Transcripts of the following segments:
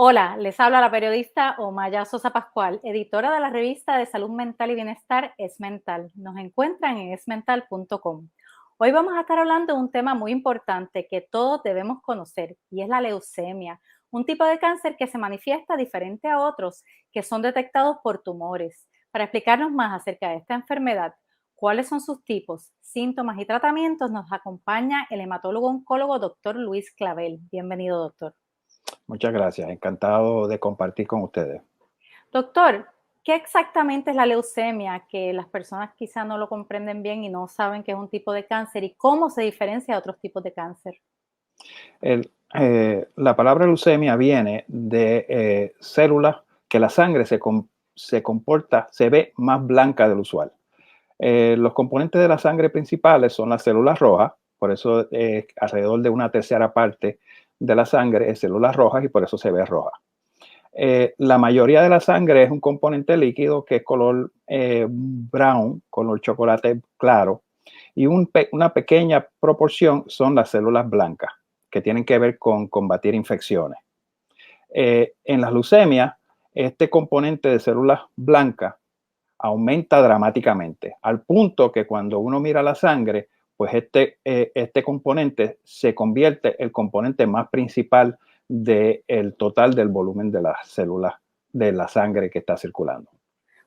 Hola, les habla la periodista Omaya Sosa Pascual, editora de la revista de salud mental y bienestar EsMental. Nos encuentran en esmental.com. Hoy vamos a estar hablando de un tema muy importante que todos debemos conocer y es la leucemia, un tipo de cáncer que se manifiesta diferente a otros que son detectados por tumores. Para explicarnos más acerca de esta enfermedad, cuáles son sus tipos, síntomas y tratamientos, nos acompaña el hematólogo oncólogo doctor Luis Clavel. Bienvenido, doctor. Muchas gracias, encantado de compartir con ustedes. Doctor, ¿qué exactamente es la leucemia? Que las personas quizá no lo comprenden bien y no saben que es un tipo de cáncer y cómo se diferencia de otros tipos de cáncer. La palabra leucemia viene de células que la sangre se comporta, se ve más blanca del usual. Los componentes de la sangre principales son las células rojas, por eso alrededor de una tercera parte de la sangre es células rojas y por eso se ve roja. La mayoría de la sangre es un componente líquido que es color brown, color chocolate claro, y una pequeña proporción son las células blancas, que tienen que ver con combatir infecciones. En las leucemias, este componente de células blancas aumenta dramáticamente, al punto que cuando uno mira la sangre, pues este componente se convierte en el componente más principal del total del volumen de las células de la sangre que está circulando.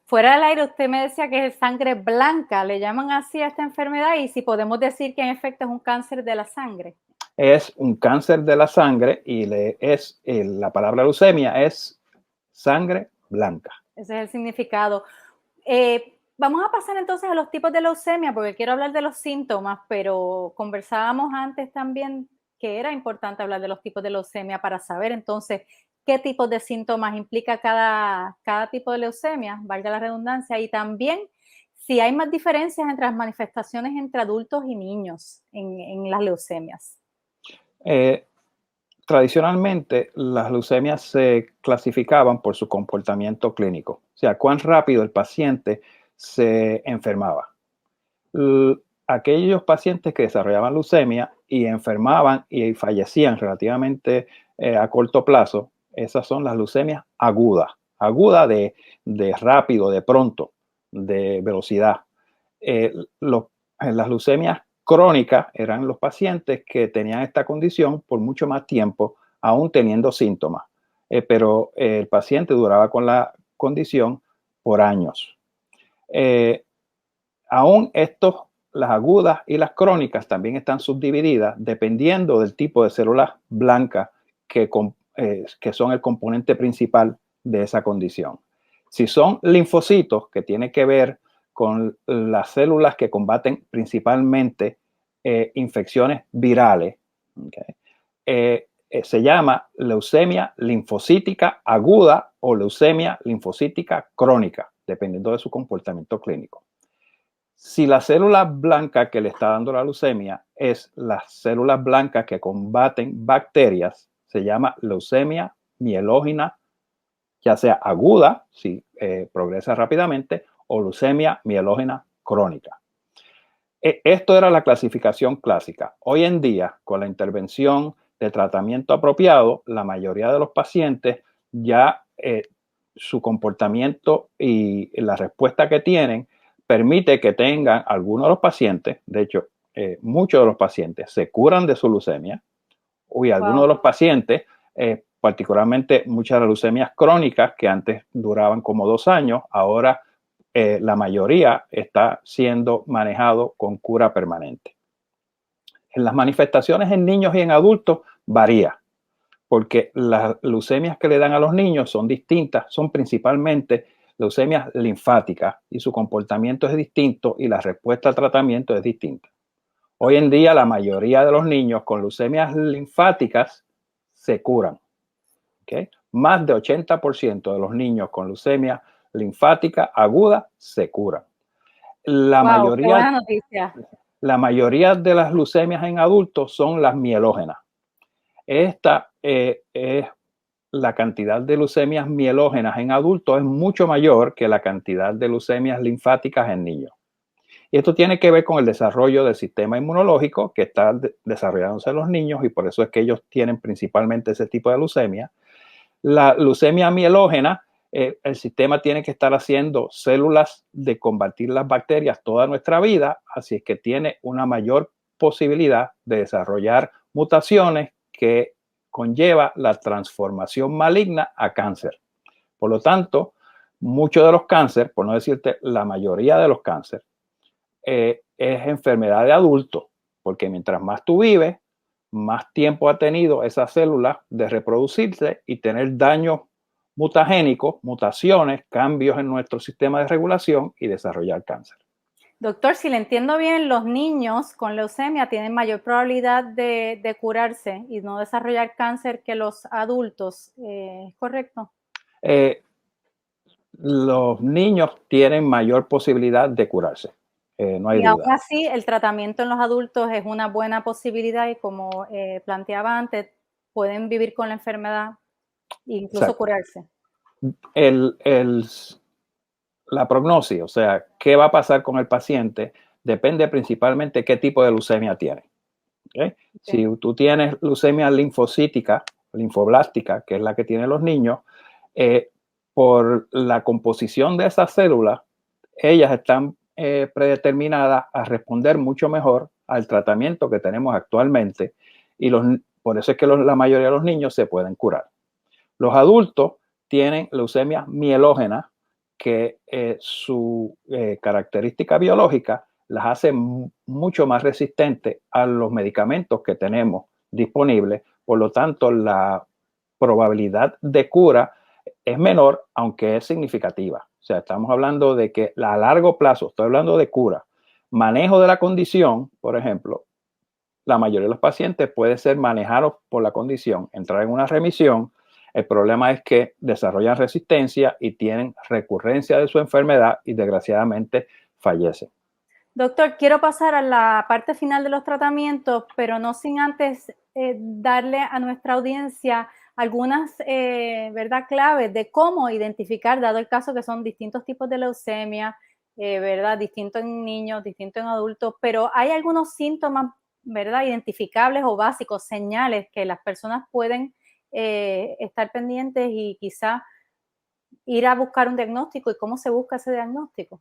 Fuera del aire, usted me decía que es sangre blanca, le llaman así a esta enfermedad y si podemos decir que en efecto es un cáncer de la sangre. Es un cáncer de la sangre y la palabra leucemia es sangre blanca. Ese es el significado. Vamos a pasar entonces a los tipos de leucemia, porque quiero hablar de los síntomas, pero conversábamos antes también que era importante hablar de los tipos de leucemia para saber entonces qué tipos de síntomas implica cada tipo de leucemia, valga la redundancia, y también si hay más diferencias entre las manifestaciones entre adultos y niños en las leucemias. Eh, Tradicionalmente, las leucemias se clasificaban por su comportamiento clínico, o sea, cuán rápido el paciente se enfermaba. Aquellos pacientes que desarrollaban leucemia y enfermaban y fallecían relativamente a corto plazo, esas son las leucemias agudas, aguda de rápido, de pronto, de velocidad. Eh, los, las leucemias crónicas eran los pacientes que tenían esta condición por mucho más tiempo, aún teniendo síntomas, pero el paciente duraba con la condición por años. Eh, Aún las agudas y las crónicas también están subdivididas dependiendo del tipo de células blancas que son el componente principal de esa condición. Si son linfocitos, que tiene que ver con las células que combaten principalmente infecciones virales, ¿okay? Se llama leucemia linfocítica aguda o leucemia linfocítica crónica, dependiendo de su comportamiento clínico. Si la célula blanca que le está dando la leucemia es las células blancas que combaten bacterias, se llama leucemia mielógena, ya sea aguda, si progresa rápidamente, o leucemia mielógena crónica. Esto era la clasificación clásica. Hoy en día, con la intervención de tratamiento apropiado, la mayoría de los pacientes ya su comportamiento y la respuesta que tienen permite que tengan algunos de los pacientes, de hecho, muchos de los pacientes se curan de su leucemia y algunos Wow. de los pacientes, particularmente muchas de las leucemias crónicas que antes duraban como 2 años, ahora la mayoría está siendo manejado con cura permanente. En las manifestaciones en niños y en adultos varía, porque las leucemias que le dan a los niños son distintas, son principalmente leucemias linfáticas y su comportamiento es distinto y la respuesta al tratamiento es distinta. Hoy en día la mayoría de los niños con leucemias linfáticas se curan. ¿Okay? Más de 80% de los niños con leucemia linfática aguda se curan. La Wow, qué mayoría, buena noticia. la mayoría de las leucemias en adultos son las mielógenas. Esta es la cantidad de leucemias mielógenas en adultos es mucho mayor que la cantidad de leucemias linfáticas en niños. Y esto tiene que ver con el desarrollo del sistema inmunológico que está desarrollándose en los niños y por eso es que ellos tienen principalmente ese tipo de leucemia. La leucemia mielógena, el sistema tiene que estar haciendo células de combatir las bacterias toda nuestra vida, así es que tiene una mayor posibilidad de desarrollar mutaciones que conlleva la transformación maligna a cáncer. Por lo tanto, muchos de los cánceres, por no decirte la mayoría de los cánceres, es enfermedad de adulto, porque mientras más tú vives, más tiempo ha tenido esa célula de reproducirse y tener daños mutagénicos, mutaciones, cambios en nuestro sistema de regulación y desarrollar cáncer. Doctor, si le entiendo bien, los niños con leucemia tienen mayor probabilidad de curarse y no desarrollar cáncer que los adultos, ¿es correcto? Los niños tienen mayor posibilidad de curarse, no hay Y aún duda. así, el tratamiento en los adultos es una buena posibilidad y como planteaba antes, pueden vivir con la enfermedad e incluso Exacto. curarse. El, el, la prognosis, o sea, qué va a pasar con el paciente, depende principalmente de qué tipo de leucemia tiene. ¿Okay? Si tú tienes leucemia linfocítica, linfoblástica, que es la que tienen los niños, por la composición de esas células, ellas están predeterminadas a responder mucho mejor al tratamiento que tenemos actualmente y por eso es que la mayoría de los niños se pueden curar. Los adultos tienen leucemia mielógena, que su característica biológica las hace mucho más resistentes a los medicamentos que tenemos disponibles. Por lo tanto, la probabilidad de cura es menor, aunque es significativa. O sea, estamos hablando de que a largo plazo, estoy hablando de cura, manejo de la condición, por ejemplo, la mayoría de los pacientes puede ser manejados por la condición, entrar en una remisión. El problema es que desarrollan resistencia y tienen recurrencia de su enfermedad y desgraciadamente fallecen. Doctor, quiero pasar a la parte final de los tratamientos, pero no sin antes darle a nuestra audiencia algunas ¿verdad? Claves de cómo identificar, dado el caso que son distintos tipos de leucemia, ¿verdad? Distinto en niños, distinto en adultos, pero hay algunos síntomas, ¿verdad? Identificables o básicos, señales que las personas pueden estar pendientes y quizá ir a buscar un diagnóstico y cómo se busca ese diagnóstico.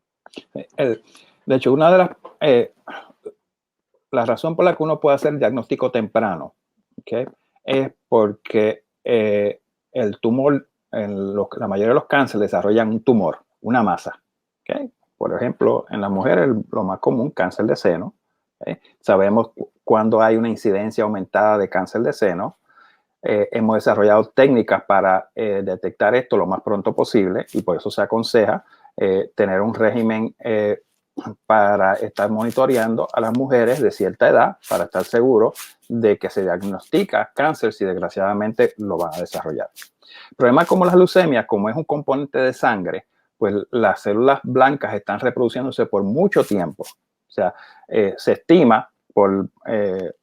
De hecho, una de la razón por la que uno puede hacer diagnóstico temprano, ¿okay? Es porque el tumor, la mayoría de los cánceres desarrollan un tumor, una masa. ¿Okay? Por ejemplo, en las mujeres lo más común, cáncer de seno. ¿Okay? Sabemos cuando hay una incidencia aumentada de cáncer de seno. Hemos desarrollado técnicas para detectar esto lo más pronto posible y por eso se aconseja tener un régimen para estar monitoreando a las mujeres de cierta edad para estar seguro de que se diagnostica cáncer si desgraciadamente lo van a desarrollar. El problema como las leucemias, como es un componente de sangre, pues las células blancas están reproduciéndose por mucho tiempo. O sea, se estima desde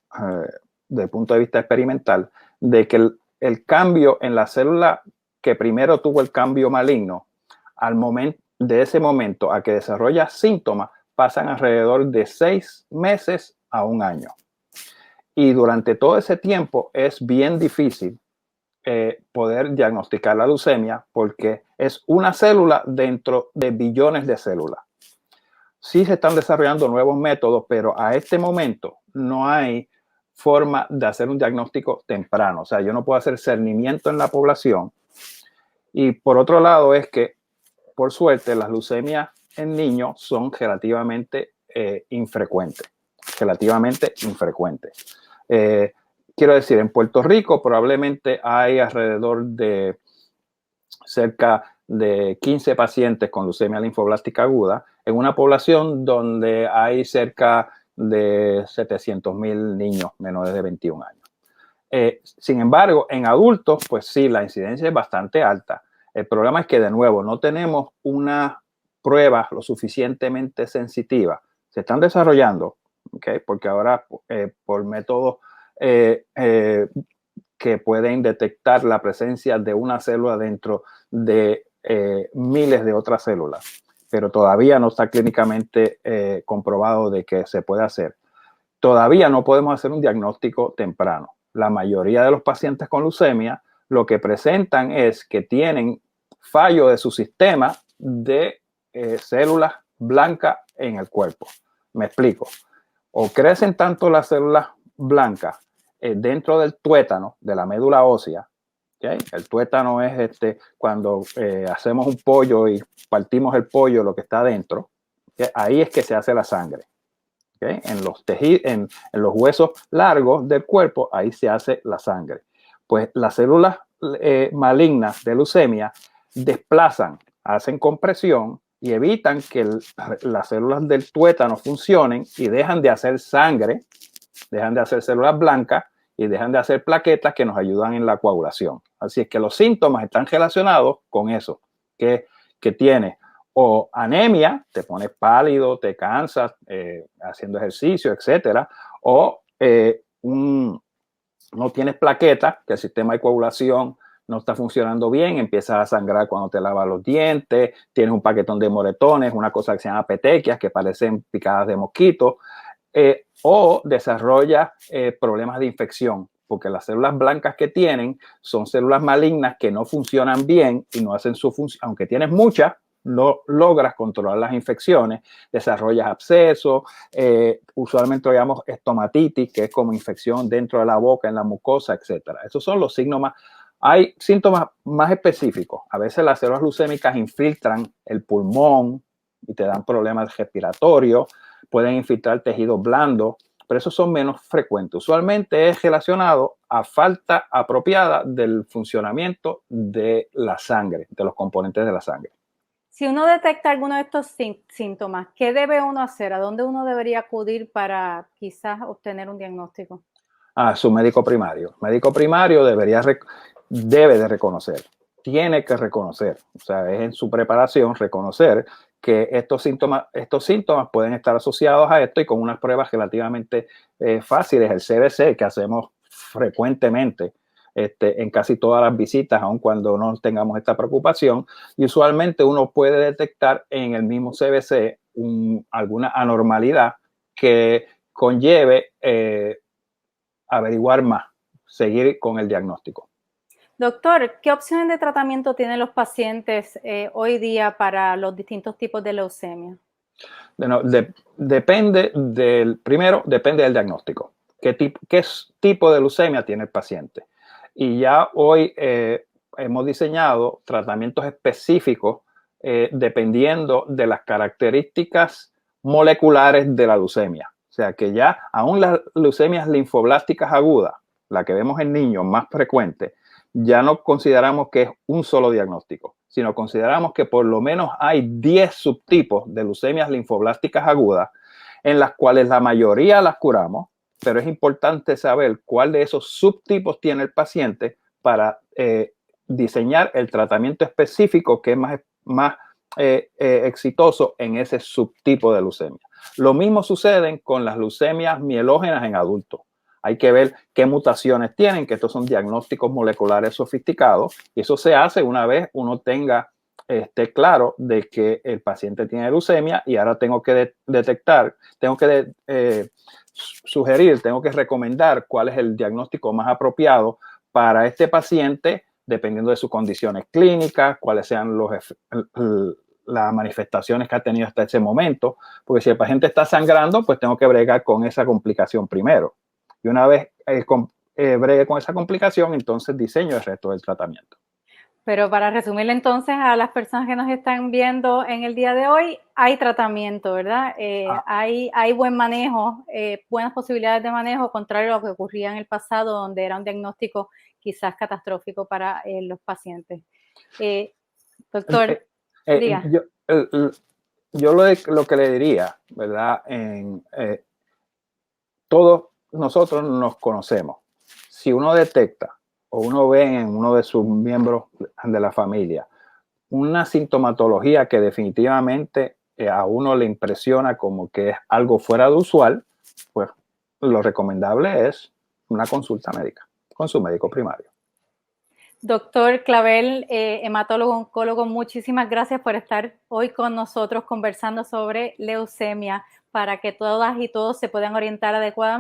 el punto de vista experimental de que el cambio en la célula que primero tuvo el cambio maligno, al momento de ese momento a que desarrolla síntomas, pasan alrededor de 6 meses a 1 año. Y durante todo ese tiempo es bien difícil poder diagnosticar la leucemia porque es una célula dentro de billones de células. Sí se están desarrollando nuevos métodos, pero a este momento no hay forma de hacer un diagnóstico temprano. O sea, yo no puedo hacer cernimiento en la población. Y por otro lado es que, por suerte, las leucemias en niños son relativamente infrecuentes. Relativamente infrecuentes. Quiero decir, en Puerto Rico probablemente hay alrededor de cerca de 15 pacientes con leucemia linfoblástica aguda en una población donde hay cerca de 700,000 niños menores de 21 años. Sin embargo, en adultos, pues sí, la incidencia es bastante alta. El problema es que, de nuevo, no tenemos una prueba lo suficientemente sensitiva. Se están desarrollando, ¿okay? Porque ahora por métodos que pueden detectar la presencia de una célula dentro de miles de otras células, pero todavía no está clínicamente comprobado de que se puede hacer. Todavía no podemos hacer un diagnóstico temprano. La mayoría de los pacientes con leucemia lo que presentan es que tienen fallo de su sistema de células blancas en el cuerpo. Me explico. O crecen tanto las células blancas dentro del tuétano, de la médula ósea. ¿Okay? El tuétano es cuando hacemos un pollo y partimos el pollo, lo que está dentro. ¿Okay? Ahí es que se hace la sangre. ¿Okay? En los tejidos, en los huesos largos del cuerpo, ahí se hace la sangre. Pues las células malignas de leucemia desplazan, hacen compresión y evitan que las células del tuétano funcionen y dejan de hacer sangre, dejan de hacer células blancas y dejan de hacer plaquetas que nos ayudan en la coagulación. Así es que los síntomas están relacionados con eso, que tienes o anemia, te pones pálido, te cansas haciendo ejercicio, etcétera, o no tienes plaquetas, que el sistema de coagulación no está funcionando bien, empiezas a sangrar cuando te lavas los dientes, tienes un paquetón de moretones, una cosa que se llama petequias, que parecen picadas de mosquitos, o desarrolla problemas de infección, porque las células blancas que tienen son células malignas que no funcionan bien y no hacen su función, aunque tienes muchas, no logras controlar las infecciones, desarrollas abscesos, usualmente lo llamamos estomatitis, que es como infección dentro de la boca, en la mucosa, etcétera. Esos son los signos más. Hay síntomas más específicos. A veces las células leucémicas infiltran el pulmón y te dan problemas respiratorios, pueden infiltrar tejidos blandos, pero esos son menos frecuentes. Usualmente es relacionado a falta apropiada del funcionamiento de la sangre, de los componentes de la sangre. Si uno detecta alguno de estos síntomas, ¿qué debe uno hacer? ¿A dónde uno debería acudir para quizás obtener un diagnóstico? A su médico primario. El médico primario debe de reconocer, tiene que reconocer, o sea, es en su preparación reconocer que estos síntomas pueden estar asociados a esto y con unas pruebas relativamente fáciles, el CBC, que hacemos frecuentemente en casi todas las visitas, aun cuando no tengamos esta preocupación, y usualmente uno puede detectar en el mismo CBC alguna anormalidad que conlleve averiguar más, seguir con el diagnóstico. Doctor, ¿qué opciones de tratamiento tienen los pacientes hoy día para los distintos tipos de leucemia? Bueno, primero, depende del diagnóstico. ¿Qué tipo de leucemia tiene el paciente? Y ya hoy hemos diseñado tratamientos específicos dependiendo de las características moleculares de la leucemia. O sea que ya aún las leucemias linfoblásticas agudas, la que vemos en niños más frecuente, ya no consideramos que es un solo diagnóstico, sino consideramos que por lo menos hay 10 subtipos de leucemias linfoblásticas agudas en las cuales la mayoría las curamos, pero es importante saber cuál de esos subtipos tiene el paciente para diseñar el tratamiento específico que es más exitoso en ese subtipo de leucemia. Lo mismo sucede con las leucemias mielógenas en adultos. Hay que ver qué mutaciones tienen, que estos son diagnósticos moleculares sofisticados, y eso se hace una vez uno tenga claro de que el paciente tiene leucemia y ahora tengo que detectar, tengo que sugerir, tengo que recomendar cuál es el diagnóstico más apropiado para este paciente, dependiendo de sus condiciones clínicas, cuáles sean las manifestaciones que ha tenido hasta ese momento, porque si el paciente está sangrando, pues tengo que bregar con esa complicación primero. Y una vez bregue con esa complicación, entonces diseño el resto del tratamiento. Pero para resumirle entonces a las personas que nos están viendo en el día de hoy, hay tratamiento, ¿verdad? Hay buen manejo, buenas posibilidades de manejo, contrario a lo que ocurría en el pasado, donde era un diagnóstico quizás catastrófico para los pacientes. Doctor, diga. Yo lo que le diría, ¿verdad? Todos nosotros nos conocemos. Si uno detecta o uno ve en uno de sus miembros de la familia una sintomatología que definitivamente a uno le impresiona como que es algo fuera de usual, pues lo recomendable es una consulta médica con su médico primario. Doctor Clavel, hematólogo oncólogo, muchísimas gracias por estar hoy con nosotros conversando sobre leucemia para que todas y todos se puedan orientar adecuadamente.